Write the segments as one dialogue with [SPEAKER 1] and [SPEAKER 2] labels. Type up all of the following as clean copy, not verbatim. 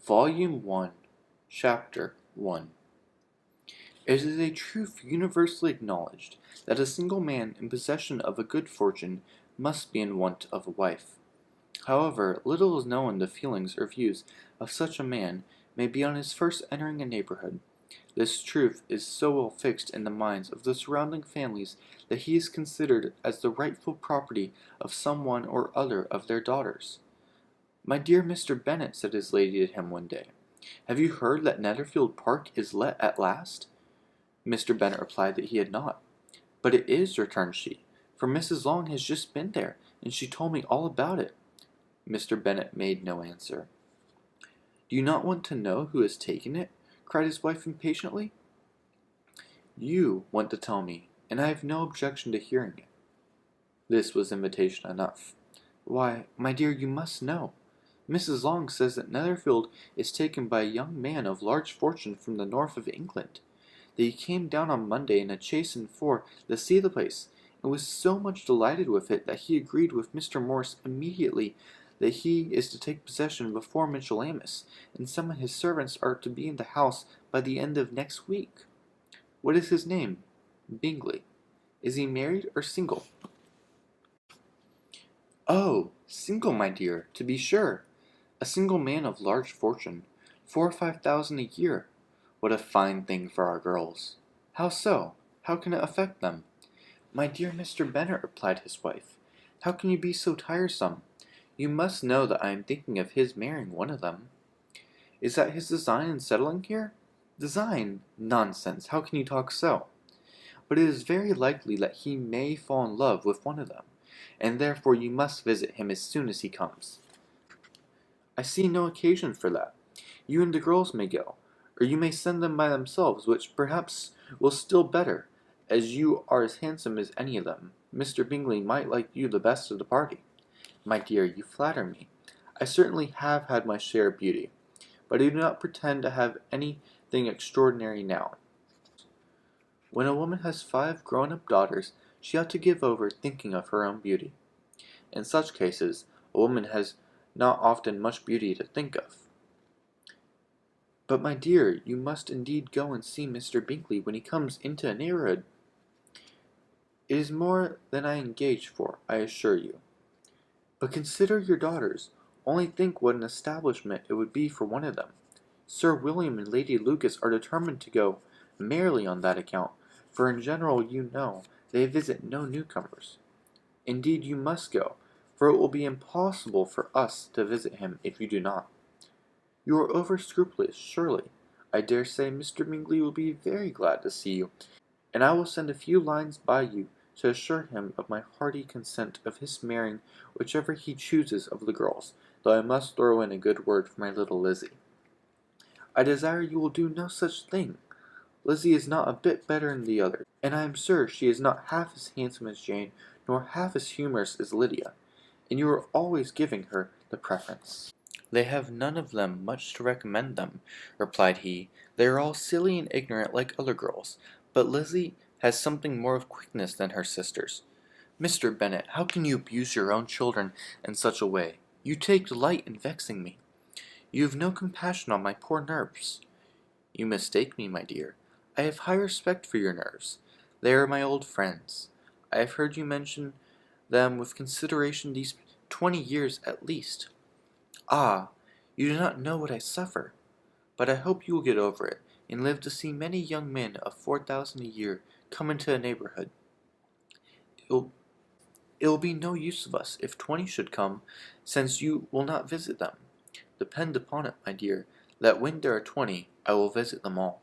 [SPEAKER 1] Volume 1, Chapter 1. It is a truth universally acknowledged that a single man in possession of a good fortune must be in want of a wife. However little is known the feelings or views of such a man may be on his first entering a neighborhood, this truth is so well fixed in the minds of the surrounding families that he is considered as the rightful property of some one or other of their daughters. "My dear Mr. Bennet," said his lady to him one day, "have you heard that Netherfield Park is let at last?" Mr. Bennet replied that he had not. "But it is," returned she, "for Mrs. Long has just been there, and she told me all about it." Mr. Bennet made no answer. "Do you not want to know who has taken it?" cried his wife impatiently. "You want to tell me, and I have no objection to hearing it." This was invitation enough. "Why, my dear, you must know. Mrs. Long says that Netherfield is taken by a young man of large fortune from the north of England, that he came down on Monday in a chaise and four to see the place, and was so much delighted with it that he agreed with Mr. Morse immediately that he is to take possession before Michaelmas, and some of his servants are to be in the house by the end of next week. What is his name?" "Bingley." "Is he married or single?" "Oh, single, my dear, to be sure. A single man of large fortune, 4 or 5,000 a year. What a fine thing for our girls!" "How so? How can it affect them?" "My dear Mr. Bennet," replied his wife, "how can you be so tiresome? You must know that I am thinking of his marrying one of them." "Is that his design in settling here?" "Design? Nonsense! How can you talk so?" "But it is very likely that he may fall in love with one of them, and therefore you must visit him as soon as he comes." "I see no occasion for that. You and the girls may go, or you may send them by themselves, which perhaps will still better, as you are as handsome as any of them. Mr. Bingley might like you the best of the party." "My dear, you flatter me. I certainly have had my share of beauty, but I do not pretend to have anything extraordinary now. When a woman has 5 grown-up daughters, she ought to give over thinking of her own beauty. In such cases, a woman has not often much beauty to think of." "But, my dear, you must indeed go and see Mr. Bingley when he comes into a neighborhood." "It is more than I engaged for, I assure you." "But consider your daughters. Only think what an establishment it would be for one of them. Sir William and Lady Lucas are determined to go, merely on that account, for in general, you know, they visit no newcomers. Indeed, you must go, for it will be impossible for us to visit him if you do not. You are over scrupulous, surely. I dare say Mr. Bingley will be very glad to see you, and I will send a few lines by you to assure him of my hearty consent of his marrying whichever he chooses of the girls, though I must throw in a good word for my little Lizzie." "I desire you will do no such thing. Lizzie is not a bit better than the others, and I am sure she is not half as handsome as Jane, nor half as humorous as Lydia, and you are always giving her the preference." "They have none of them much to recommend them," replied he. "They are all silly and ignorant like other girls, but Lizzie has something more of quickness than her sisters." "Mr. Bennet, how can you abuse your own children in such a way? You take delight in vexing me. You have no compassion on my poor nerves." "You mistake me, my dear. I have high respect for your nerves. They are my old friends. I have heard you mention them with consideration these 20 years at least. Ah, you do not know what I suffer. But I hope you will get over it, and live to see many young men of 4,000 a year come into the neighborhood. It will be no use of us if 20 should come, since you will not visit them. Depend upon it, my dear, that when there are 20, I will visit them all."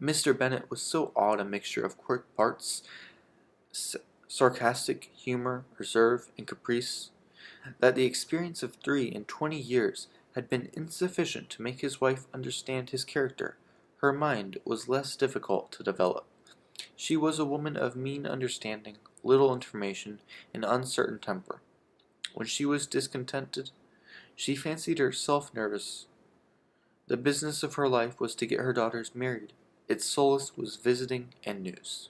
[SPEAKER 1] Mr. Bennet was so odd a mixture of quick parts, sarcastic humor, reserve, and caprice, that the experience of 3 and 20 years had been insufficient to make his wife understand his character. Her mind was less difficult to develop. She was a woman of mean understanding, little information, and uncertain temper. When she was discontented, she fancied herself nervous. The business of her life was to get her daughters married. Its solace was visiting and news.